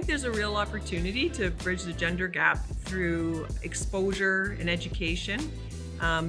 there's a real opportunity to bridge the gender gap through exposure and education.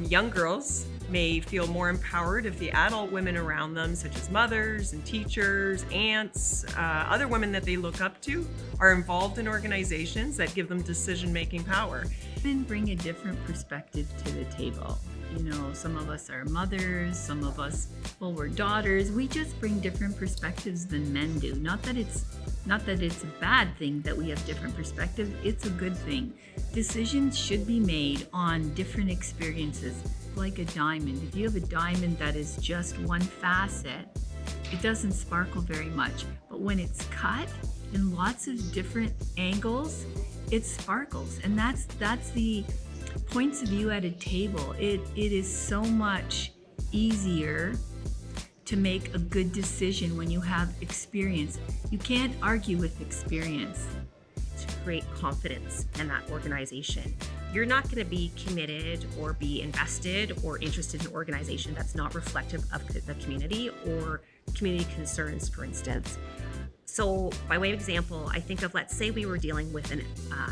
Young girls may feel more empowered if the adult women around them, such as mothers and teachers, aunts, other women that they look up to, are involved in organizations that give them decision-making power. Women bring a different perspective to the table. You know, some of us are mothers, some of us, well, we're daughters. We just bring different perspectives than men do. Not that it's a bad thing that we have different perspectives, it's a good thing. Decisions should be made on different experiences, like a diamond. If you have a diamond that is just one facet, it doesn't sparkle very much. But when it's cut in lots of different angles, it sparkles. And that's the points of view at a table. It is so much easier to make a good decision when you have experience. You can't argue with experience. To create confidence in that organization. You're not going to be committed or be invested or interested in an organization that's not reflective of the community or community concerns, for instance. So by way of example, I think of, let's say we were dealing with an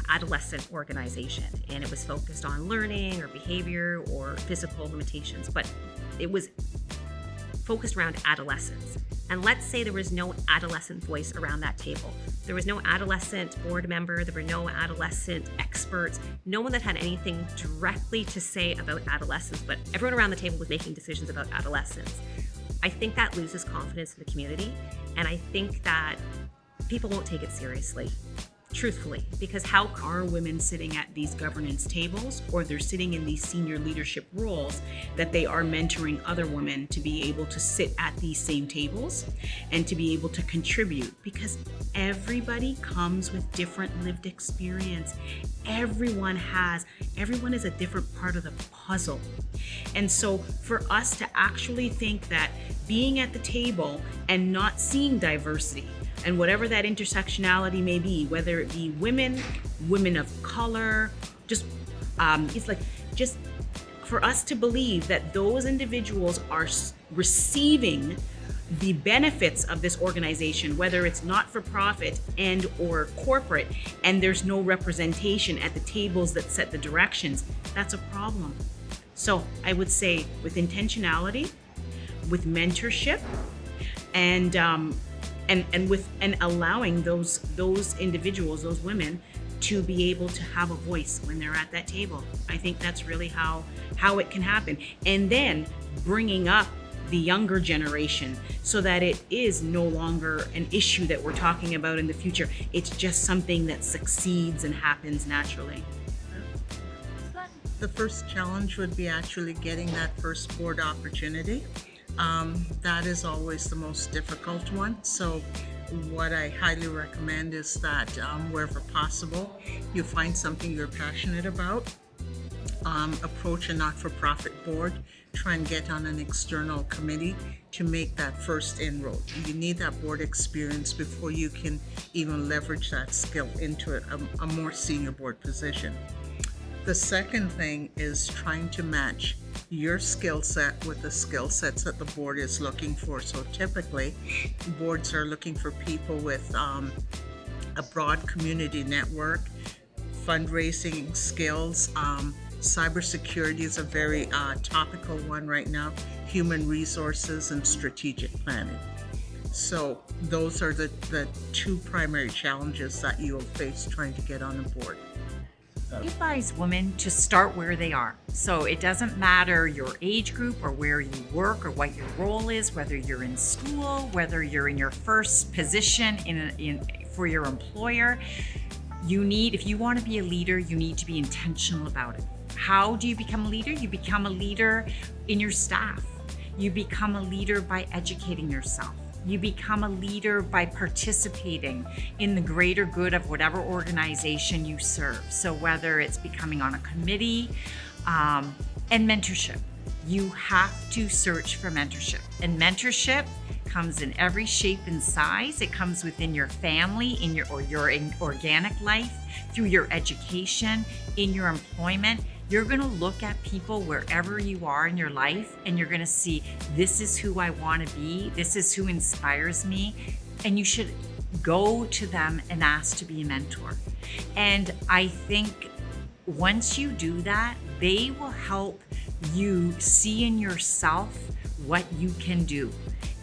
adolescent organization and it was focused on learning or behavior or physical limitations, but it was focused around adolescents. And let's say there was no adolescent voice around that table. There was no adolescent board member, there were no adolescent experts, no one that had anything directly to say about adolescence, but everyone around the table was making decisions about adolescence. I think that loses confidence in the community, and I think that people won't take it seriously, truthfully, because how are women sitting at these governance tables, or they're sitting in these senior leadership roles, that they are mentoring other women to be able to sit at these same tables and to be able to contribute, because everybody comes with different lived experience. Everyone is a different part of the puzzle. And so for us to actually think that being at the table and not seeing diversity, and whatever that intersectionality may be, whether it be women of color, it's like just for us to believe that those individuals are receiving the benefits of this organization, whether it's not-for-profit and or corporate, and there's no representation at the tables that set the directions, that's a problem. So I would say with intentionality, with mentorship, and allowing those individuals, those women, to be able to have a voice when they're at that table. I think that's really how it can happen. And then bringing up the younger generation so that it is no longer an issue that we're talking about in the future. It's just something that succeeds and happens naturally. The first challenge would be actually getting that first board opportunity. That is always the most difficult one. So what I highly recommend is that wherever possible, you find something you're passionate about. Approach a not-for-profit board, try and get on an external committee to make that first inroad. You need that board experience before you can even leverage that skill into a more senior board position. The second thing is trying to match your skill set with the skill sets that the board is looking for. So typically, boards are looking for people with a broad community network, fundraising skills. Cybersecurity is a very topical one right now, human resources and strategic planning. So those are the two primary challenges that you will face trying to get on a board. I advise women to start where they are. So it doesn't matter your age group or where you work or what your role is, whether you're in school, whether you're in your first position for your employer. If you want to be a leader, you need to be intentional about it. How do you become a leader? You become a leader in your staff. You become a leader by educating yourself. You become a leader by participating in the greater good of whatever organization you serve. So whether it's becoming on a committee and mentorship, you have to search for mentorship. And mentorship comes in every shape and size. It comes within your family, in your organic life, through your education, in your employment. You're going to look at people wherever you are in your life, and you're going to see, this is who I want to be. This is who inspires me. And you should go to them and ask to be a mentor. And I think once you do that, they will help you see in yourself what you can do.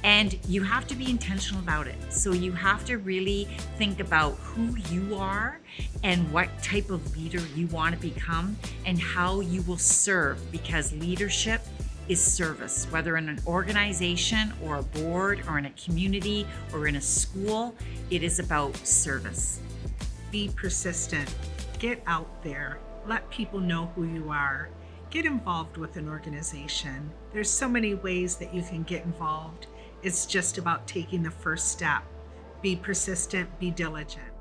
And you have to be intentional about it. So you have to really think about who you are and what type of leader you want to become and how you will serve, because leadership is service, whether in an organization or a board or in a community or in a school, it is about service. Be persistent, get out there, let people know who you are, get involved with an organization. There's so many ways that you can get involved. It's just about taking the first step. Be persistent, be diligent.